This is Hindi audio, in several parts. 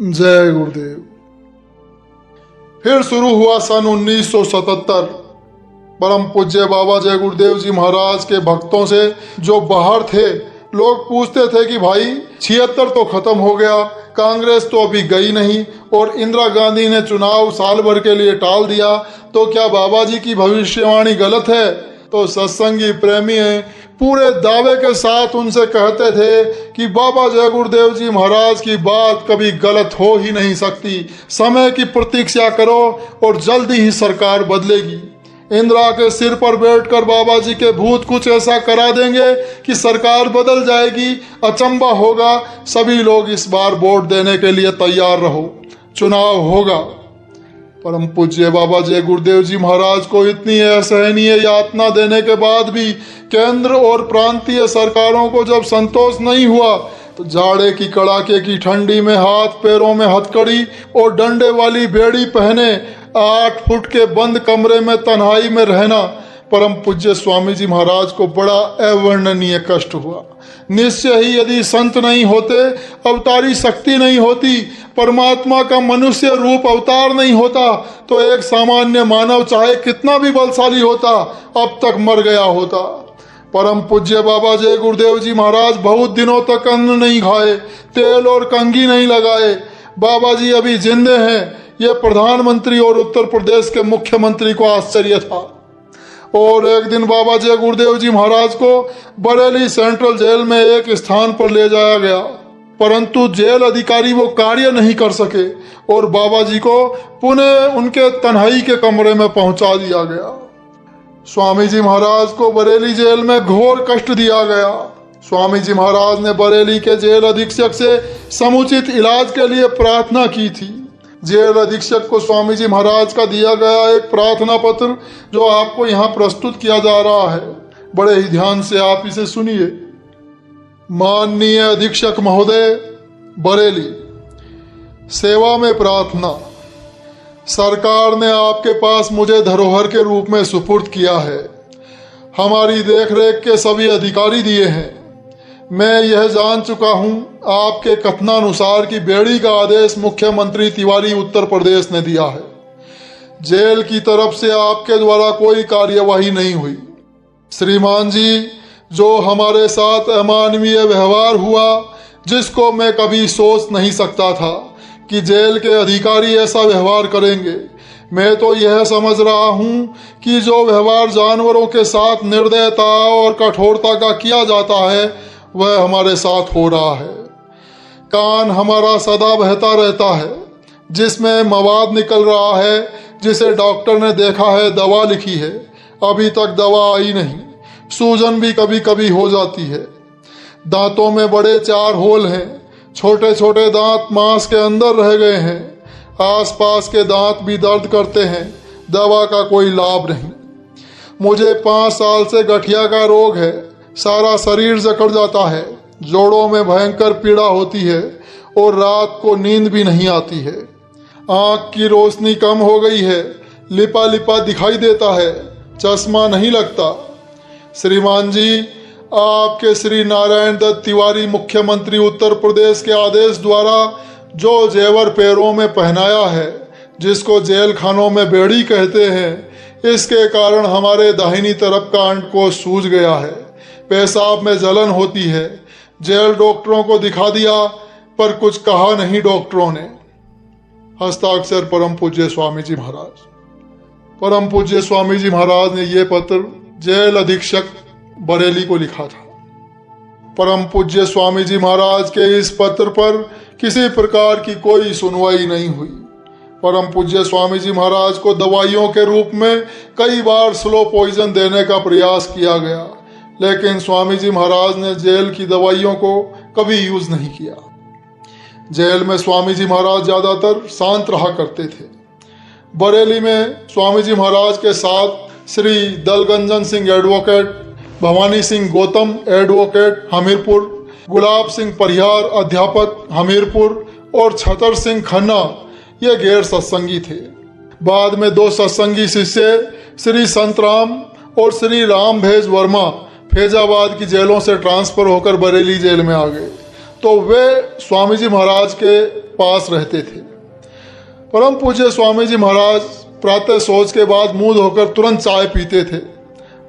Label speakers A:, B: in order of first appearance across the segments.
A: जय गुरुदेव। फिर शुरू हुआ सन 1977। परम पूज्य बाबा जय गुरुदेव जी महाराज के भक्तों से जो बाहर थे, लोग पूछते थे कि भाई 76 तो खत्म हो गया, कांग्रेस तो अभी गई नहीं और इंदिरा गांधी ने चुनाव साल भर के लिए टाल दिया, तो क्या बाबा जी की भविष्यवाणी गलत है? तो सत्संगी प्रेमी पूरे दावे के साथ उनसे कहते थे कि बाबा जय गुरुदेव जी महाराज की बात कभी गलत हो ही नहीं सकती। समय की प्रतीक्षा करो और जल्दी ही सरकार बदलेगी। इंदिरा के सिर पर बैठकर बाबा जी के भूत कुछ ऐसा करा देंगे कि सरकार बदल जाएगी, अचंबा होगा। सभी लोग इस बार वोट देने के लिए तैयार रहो, चुनाव होगा। परम पूज्य बाबा जय गुरुदेव जी महाराज को इतनी असहनीय यातना देने के बाद भी केंद्र और प्रांतीय सरकारों को जब संतोष नहीं हुआ, तो जाड़े की कड़ाके की ठंडी में हाथ पैरों में हथकड़ी और डंडे वाली बेड़ी पहने 8 फुट के बंद कमरे में तन्हाई में रहना परम पूज्य स्वामी जी महाराज को बड़ा अवर्णनीय कष्ट हुआ। निश्चय ही यदि संत नहीं होते, अवतारी शक्ति नहीं होती, परमात्मा का मनुष्य रूप अवतार नहीं होता, तो एक सामान्य मानव चाहे कितना भी बलशाली होता, अब तक मर गया होता। परम पूज्य बाबा जय गुरुदेव जी महाराज बहुत दिनों तक अन्न नहीं खाए, तेल और कंघी नहीं लगाए। बाबा जी अभी जिंदे हैं, ये प्रधानमंत्री और उत्तर प्रदेश के मुख्यमंत्री को आश्चर्य था। और एक दिन बाबा जय गुरुदेव जी महाराज को बरेली सेंट्रल जेल में एक स्थान पर ले जाया गया, परंतु जेल अधिकारी वो कार्य नहीं कर सके और बाबा जी को पुनः उनके तन्हाई के कमरे में पहुंचा दिया गया। स्वामी जी महाराज को बरेली जेल में घोर कष्ट दिया गया। स्वामी जी महाराज ने बरेली के जेल अधीक्षक से समुचित इलाज के लिए प्रार्थना की थी। जेल अधीक्षक को स्वामी जी महाराज का दिया गया एक प्रार्थना पत्र जो आपको यहाँ प्रस्तुत किया जा रहा है, बड़े ही ध्यान से आप इसे सुनिए। माननीय अधीक्षक महोदय, बरेली, सेवा में प्रार्थना। सरकार ने आपके पास मुझे धरोहर के रूप में सुपुर्द किया है। हमारी देखरेख के सभी अधिकारी दिए हैं। मैं यह जान चुका हूं आपके कथनानुसार कि बेड़ी का आदेश मुख्यमंत्री तिवारी उत्तर प्रदेश ने दिया है। जेल की तरफ से आपके द्वारा कोई कार्यवाही नहीं हुई। श्रीमान जी, जो हमारे साथ अमानवीय व्यवहार हुआ, जिसको मैं कभी सोच नहीं सकता था कि जेल के अधिकारी ऐसा व्यवहार करेंगे। मैं तो यह समझ रहा हूं कि जो व्यवहार जानवरों के साथ निर्दयता और कठोरता का किया जाता है, वह हमारे साथ हो रहा है। कान हमारा सदा बहता रहता है, जिसमें मवाद निकल रहा है, जिसे डॉक्टर ने देखा है, दवा लिखी है, अभी तक दवा आई नहीं। सूजन भी कभी कभी हो जाती है। दांतों में बड़े 4 होल हैं। छोटे छोटे दांत मांस के अंदर रह गए हैं। आसपास के दांत भी दर्द करते हैं। दवा का कोई लाभ नहीं। मुझे 5 साल से गठिया का रोग है। सारा शरीर जकड़ जाता है। जोड़ों में भयंकर पीड़ा होती है और रात को नींद भी नहीं आती है। आँख की रोशनी कम हो गई है। लिपा लिपा दिखाई देता है। चश्मा नहीं लगता। श्रीमान जी, आपके श्री नारायण दत्त तिवारी मुख्यमंत्री उत्तर प्रदेश के आदेश द्वारा जो जेवर पैरों में पहनाया है, जिसको जेल खानों में बेड़ी कहते हैं, इसके कारण हमारे दाहिनी तरफ का अंडकोश सूज गया है। पेशाब में जलन होती है। जेल डॉक्टरों को दिखा दिया पर कुछ कहा नहीं डॉक्टरों ने। हस्ताक्षर परम पूज्य स्वामी जी महाराज। परम पूज्य स्वामी जी महाराज ने यह पत्र जेल अधीक्षक बरेली को लिखा था। परम पूज्य स्वामी जी महाराज के इस पत्र पर किसी प्रकार की कोई सुनवाई नहीं हुई। परम पूज्य स्वामी जी महाराज को दवाइयों के रूप में कई बार स्लो पॉइजन देने का प्रयास किया गया, लेकिन स्वामी जी महाराज ने जेल की दवाइयों को कभी यूज नहीं किया। जेल में स्वामी जी महाराज ज्यादातर शांत रहा करते थे। बरेली में स्वामी जी महाराज के साथ श्री दलगंजन सिंह एडवोकेट, भवानी सिंह गौतम एडवोकेट हमीरपुर, गुलाब सिंह परिहार अध्यापक हमीरपुर और छतर सिंह खन्ना ये गैर सत्संगी थे। बाद में 2 सत्संगी शिष्य श्री संतराम और श्री राम भेज वर्मा फैजाबाद की जेलों से ट्रांसफर होकर बरेली जेल में आ गए, तो वे स्वामी जी महाराज के पास रहते थे। परम पूज्य स्वामी जी महाराज प्रातः शौच के बाद मुंह धोकर तुरंत चाय पीते थे।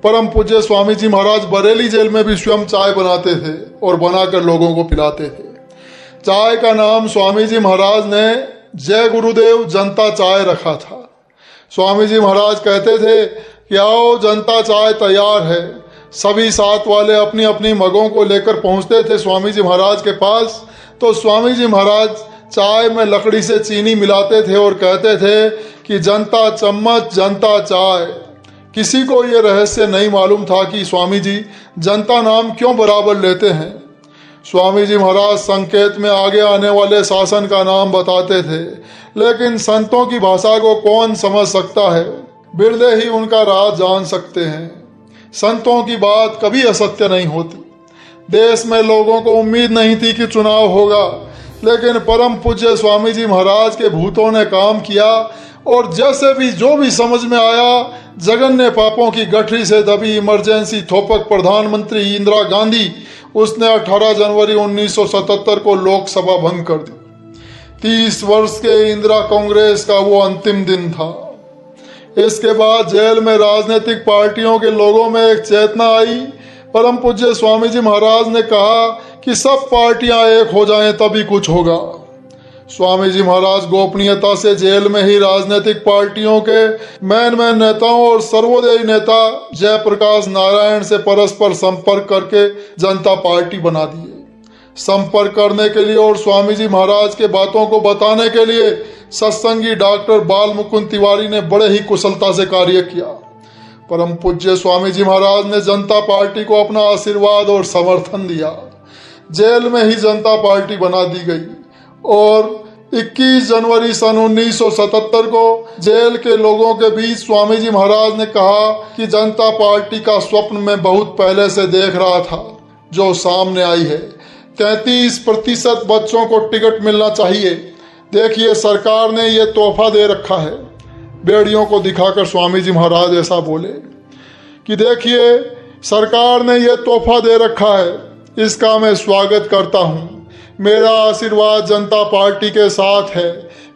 A: परम पूज्य स्वामी जी महाराज बरेली जेल में भी स्वयं चाय बनाते थे और बनाकर लोगों को पिलाते थे। चाय का नाम स्वामी जी महाराज ने जय गुरुदेव जनता चाय रखा था। स्वामी जी महाराज कहते थे कि आओ जनता चाय तैयार है। सभी साथ वाले अपनी अपनी मगों को लेकर पहुंचते थे स्वामी जी महाराज के पास। तो स्वामी जी महाराज चाय में लकड़ी से चीनी मिलाते थे और कहते थे कि जनता चम्मच जनता चाय। किसी को ये रहस्य नहीं मालूम था कि स्वामी जी जनता नाम क्यों बराबर लेते हैं। स्वामी जी महाराज संकेत में आगे आने वाले शासन का नाम बताते थे, लेकिन संतों की भाषा को कौन समझ सकता है। बिरले ही उनका राज जान सकते हैं। संतों की बात कभी असत्य नहीं होती। देश में लोगों को उम्मीद नहीं थी कि चुनाव होगा, लेकिन परम पूज्य स्वामी जी महाराज के भूतों ने काम किया और जैसे भी जो भी समझ में आया, जघन्य पापों की गठरी से दबी इमरजेंसी थोपक प्रधानमंत्री इंदिरा गांधी उसने 18 जनवरी 1977 को लोकसभा भंग कर दी। 30 वर्ष के इंदिरा कांग्रेस का वो अंतिम दिन था। इसके बाद जेल में राजनीतिक पार्टियों के लोगों में एक चेतना आई। परम पूज्य स्वामी जी महाराज ने कहा कि सब पार्टियां एक हो जाएं तभी कुछ होगा। स्वामी जी महाराज गोपनीयता से जेल में ही राजनीतिक पार्टियों के मैन नेताओं और सर्वोदयी नेता जयप्रकाश नारायण से परस्पर संपर्क करके जनता पार्टी बना दिए। संपर्क करने के लिए और स्वामी जी महाराज के बातों को बताने के लिए सत्संगी डॉक्टर बाल मुकुंद तिवारी ने बड़े ही कुशलता से कार्य किया। परम पूज्य स्वामी जी महाराज ने जनता पार्टी को अपना आशीर्वाद और समर्थन दिया। जेल में ही जनता पार्टी बना दी गई और 21 जनवरी सन 1977 को जेल के लोगों के बीच स्वामी जी महाराज ने कहा कि जनता पार्टी का स्वप्न मैं बहुत पहले से देख रहा था, जो सामने आई है। 33% बच्चों को टिकट मिलना चाहिए। देखिए सरकार ने ये तोहफा दे रखा है। बेड़ियों को दिखाकर स्वामी जी महाराज ऐसा बोले कि देखिए सरकार ने ये तोहफा दे रखा है, इसका मैं स्वागत करता हूँ। मेरा आशीर्वाद जनता पार्टी के साथ है।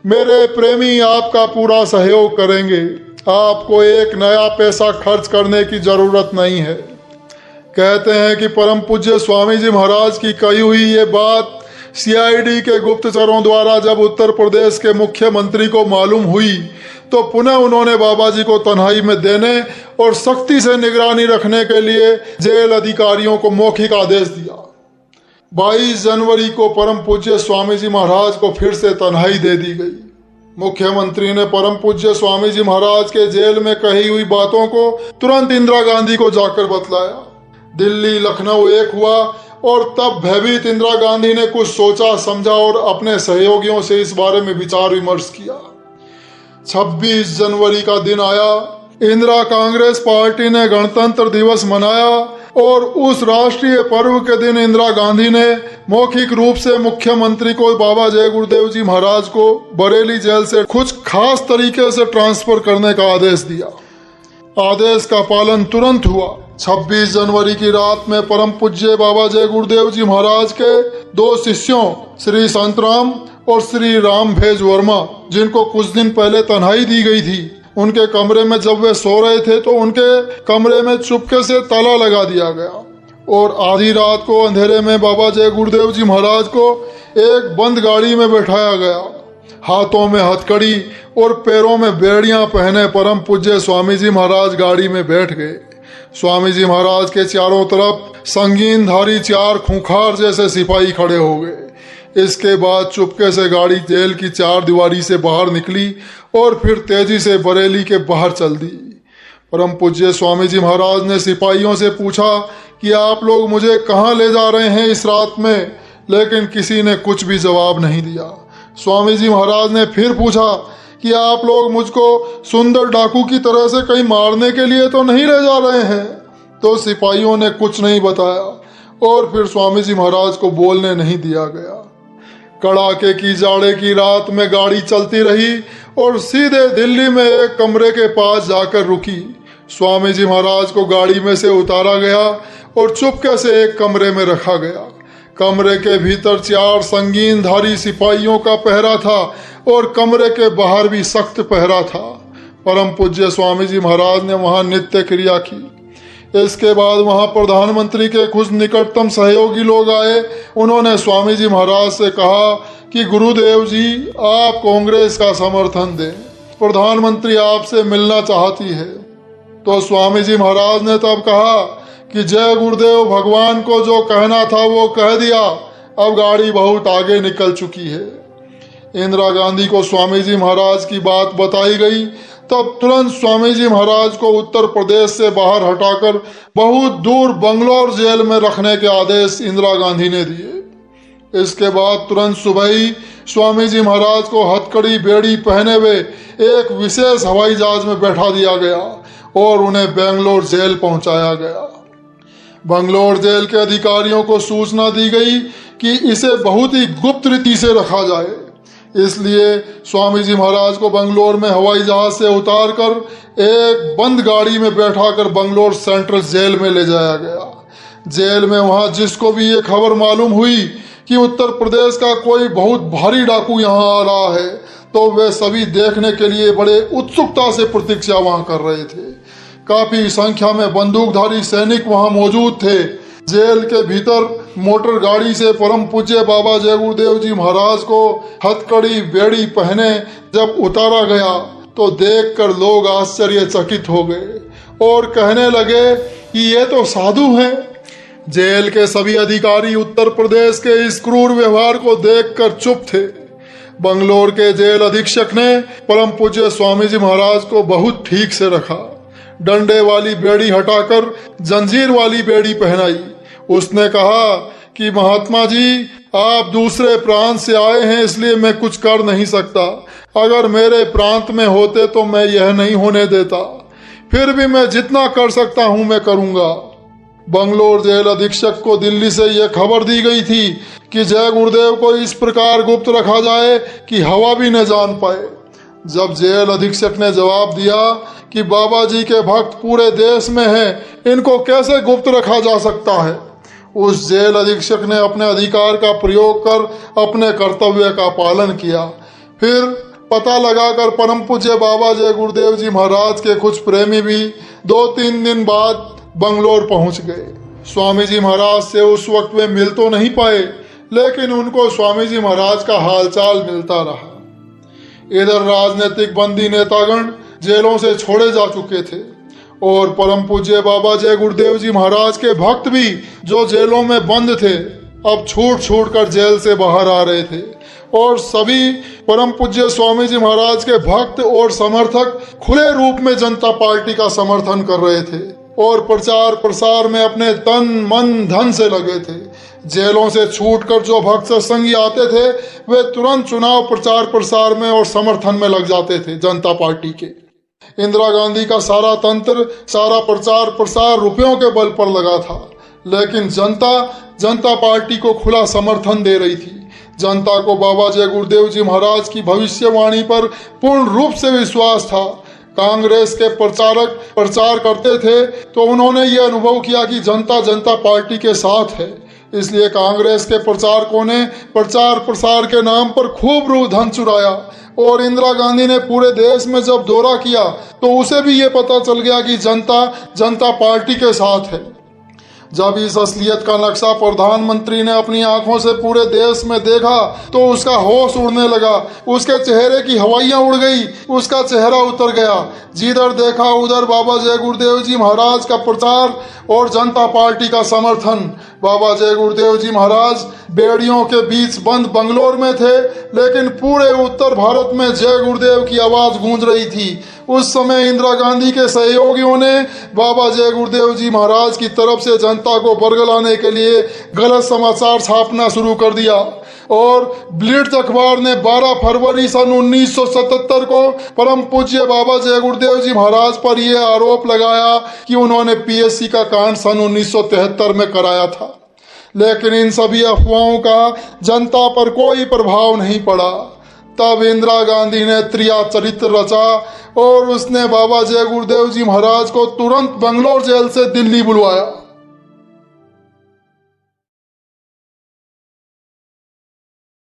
A: मेरे प्रेमी आपका पूरा सहयोग करेंगे। आपको एक नया पैसा खर्च करने की जरूरत नहीं है। कहते हैं कि परम पूज्य स्वामी जी महाराज की कही हुई ये बात सीआईडी के गुप्तचरों द्वारा जब उत्तर प्रदेश के मुख्यमंत्री को मालूम हुई तो पुनः उन्होंने बाबा जी को तन्हाई में देने और सख्ती से निगरानी रखने के लिए जेल अधिकारियों को मौखिक आदेश दिया। 22 जनवरी को परम पूज्य स्वामी जी महाराज को फिर से तन्हाई दे दी गई। मुख्यमंत्री ने परम पूज्य स्वामी जी महाराज के जेल में कही हुई बातों को तुरंत इंदिरा गांधी को जाकर बतलाया। दिल्ली लखनऊ एक हुआ और तब भयभीत इंदिरा गांधी ने कुछ सोचा समझा और अपने सहयोगियों से इस बारे में विचार विमर्श किया। 26 जनवरी का दिन आया। इंदिरा कांग्रेस पार्टी ने गणतंत्र दिवस मनाया और उस राष्ट्रीय पर्व के दिन इंदिरा गांधी ने मौखिक रूप से मुख्यमंत्री को बाबा जय गुरुदेव जी महाराज को बरेली जेल से कुछ खास तरीके से ट्रांसफर करने का आदेश दिया। आदेश का पालन तुरंत हुआ। 26 जनवरी की रात में परम पूज्य बाबा जय गुरुदेव जी महाराज के 2 शिष्यों श्री संतराम और श्री राम भेज वर्मा, जिनको कुछ दिन पहले तन्हाई दी गई थी, उनके कमरे में जब वे सो रहे थे तो उनके कमरे में चुपके से ताला लगा दिया गया और आधी रात को अंधेरे में बाबा जय गुरुदेव जी महाराज को एक बंद गाड़ी में बैठाया गया। हाथों में हथकड़ी और पैरों में बेड़ियां पहने परम पूज्य स्वामी जी महाराज गाड़ी में बैठ गए। स्वामी जी महाराज के चारों तरफ संगीनधारी 4 खूंखार जैसे सिपाही खड़े हो गए। इसके बाद चुपके से गाड़ी जेल की 4 दीवारी से बाहर निकली और फिर तेजी से बरेली के बाहर चल दी। परम पूज्य स्वामी जी महाराज ने सिपाहियों से पूछा कि आप लोग मुझे कहाँ ले जा रहे हैं इस रात में, लेकिन किसी ने कुछ भी जवाब नहीं दिया। स्वामी जी महाराज ने फिर पूछा कि आप लोग मुझको सुंदर डाकू की तरह से कहीं मारने के लिए तो नहीं ले जा रहे हैं? तो सिपाहियों ने कुछ नहीं बताया और फिर स्वामी जी महाराज को बोलने नहीं दिया गया। कड़ाके की जाड़े की रात में गाड़ी चलती रही और सीधे दिल्ली में एक कमरे के पास जाकर रुकी। स्वामी जी महाराज को गाड़ी में से उतारा गया और चुपके से एक कमरे में रखा गया। कमरे के भीतर 4 संगीन धारी सिपाहियों का पहरा था और कमरे के बाहर भी सख्त पहरा था। परम पूज्य स्वामी जी महाराज ने वहां नित्य क्रिया की। इसके बाद वहां प्रधानमंत्री के कुछ निकटतम सहयोगी लोग आए। उन्होंने स्वामी जी महाराज से कहा कि गुरुदेव जी, आप कांग्रेस का समर्थन दें, प्रधानमंत्री आपसे मिलना चाहती है। तो स्वामी जी महाराज ने तब कहा कि जय गुरुदेव, भगवान को जो कहना था वो कह दिया, अब गाड़ी बहुत आगे निकल चुकी है। इंदिरा गांधी को स्वामी जी महाराज की बात बताई गई। तब तुरंत स्वामी जी महाराज को उत्तर प्रदेश से बाहर हटाकर बहुत दूर बंगलौर जेल में रखने के आदेश इंदिरा गांधी ने दिए। इसके बाद तुरंत सुबह ही स्वामी जी महाराज को हथकड़ी बेड़ी पहने हुए एक विशेष हवाई जहाज में बैठा दिया गया और उन्हें बेंगलोर जेल पहुंचाया गया। बंगलौर जेल के अधिकारियों को सूचना दी गई कि इसे बहुत ही गुप्त रीति से रखा जाए, इसलिए स्वामी जी महाराज को बंगलौर में हवाई जहाज से उतारकर एक बंद गाड़ी में बैठाकर बंगलौर सेंट्रल जेल में ले जाया गया। जेल में वहां जिसको भी ये खबर मालूम हुई कि उत्तर प्रदेश का कोई बहुत भारी डाकू यहाँ आ रहा है, तो वे सभी देखने के लिए बड़े उत्सुकता से प्रतीक्षा वहां कर रहे थे। काफी संख्या में बंदूकधारी सैनिक वहां मौजूद थे। जेल के भीतर मोटर गाड़ी से परम पूज्य बाबा जय गुरुदेव जी महाराज को हथकड़ी बेड़ी पहने जब उतारा गया तो देखकर लोग आश्चर्यचकित हो गए और कहने लगे कि ये तो साधु हैं। जेल के सभी अधिकारी उत्तर प्रदेश के इस क्रूर व्यवहार को देखकर चुप थे। बंगलौर के जेल अधीक्षक ने परम पूज्य स्वामी जी महाराज को बहुत ठीक से रखा। डंडे वाली बेड़ी हटाकर जंजीर वाली बेड़ी पहनाई। उसने कहा कि महात्मा जी, आप दूसरे प्रांत से आए हैं, इसलिए मैं कुछ कर नहीं सकता। अगर मेरे प्रांत में होते तो मैं यह नहीं होने देता। फिर भी मैं जितना कर सकता हूं मैं करूंगा। बंगलौर जेल अधीक्षक को दिल्ली से यह खबर दी गई थी कि जय गुरुदेव को इस प्रकार गुप्त रखा जाए कि हवा भी न जान पाए। जब जेल अधीक्षक ने जवाब दिया कि बाबा जी के भक्त पूरे देश में हैं, इनको कैसे गुप्त रखा जा सकता है, उस जेल अधीक्षक ने अपने अधिकार का प्रयोग कर अपने कर्तव्य का पालन किया। फिर पता लगाकर परम पूज्य बाबा जय गुरुदेव जी महाराज के कुछ प्रेमी भी 2-3 दिन बाद बंगलौर पहुंच गए। स्वामी जी महाराज से उस वक्त वे मिल तो नहीं पाए, लेकिन उनको स्वामी जी महाराज का हालचाल मिलता रहा। इधर राजनीतिक बंदी नेतागण जेलों से छोड़े जा चुके थे और परम पूज्य बाबा जय गुरुदेव जी महाराज के भक्त भी जो जेलों में बंद थे अब छूट कर जेल से बाहर आ रहे थे और सभी परम पूज्य स्वामी जी महाराज के भक्त और समर्थक खुले रूप में जनता पार्टी का समर्थन कर रहे थे और प्रचार प्रसार में अपने तन मन धन से लगे थे। जेलों से छूटकर जो भक्त सत्संगी आते थे वे तुरंत चुनाव प्रचार प्रसार में और समर्थन में लग जाते थे जनता पार्टी के। इंदिरा गांधी का सारा तंत्र, सारा प्रचार प्रसार रुपयों के बल पर लगा था, लेकिन जनता पार्टी को खुला समर्थन दे रही थी। जनता को बाबा जय गुरुदेव जी महाराज की भविष्यवाणी पर पूर्ण रूप से विश्वास था। कांग्रेस के प्रचारक प्रचार करते थे तो उन्होंने ये अनुभव किया कि जनता पार्टी के साथ है, इसलिए कांग्रेस के प्रचारकों ने प्रचार प्रसार के नाम पर खूब धन चुराया और इंदिरा गांधी ने पूरे देश में जब दौरा किया तो उसे भी ये पता चल गया कि जनता पार्टी के साथ है। जब इस असलियत का नक्शा प्रधानमंत्री ने अपनी आंखों से पूरे देश में देखा तो उसका होश उड़ने लगा, उसके चेहरे की हवाइयां उड़ गई, उसका चेहरा उतर गया। जिधर देखा उधर बाबा जय गुरुदेव जी महाराज का प्रचार और जनता पार्टी का समर्थन। बाबा जय गुरुदेव जी महाराज बेड़ियों के बीच बंद बंगलौर में थे, लेकिन पूरे उत्तर भारत में जय गुरुदेव की आवाज गूंज रही थी। उस समय इंदिरा गांधी के सहयोगियों ने बाबा जय गुरुदेव जी महाराज की तरफ से जनता को बरगलाने के लिए गलत समाचार छापना शुरू कर दिया और ब्लिट्ज अखबार ने 12 फरवरी सन 1977 को परम पूज्य बाबा जय गुरुदेव जी महाराज पर यह आरोप लगाया कि उन्होंने पीएससी का कांड सन 1973 में कराया था। लेकिन इन सभी अफवाहों का जनता पर कोई प्रभाव नहीं पड़ा। तब इंदिरा गांधी ने त्रिया चरित्र रचा और उसने बाबा जय गुरुदेव जी महाराज को तुरंत बंगलौर जेल से दिल्ली बुलवाया।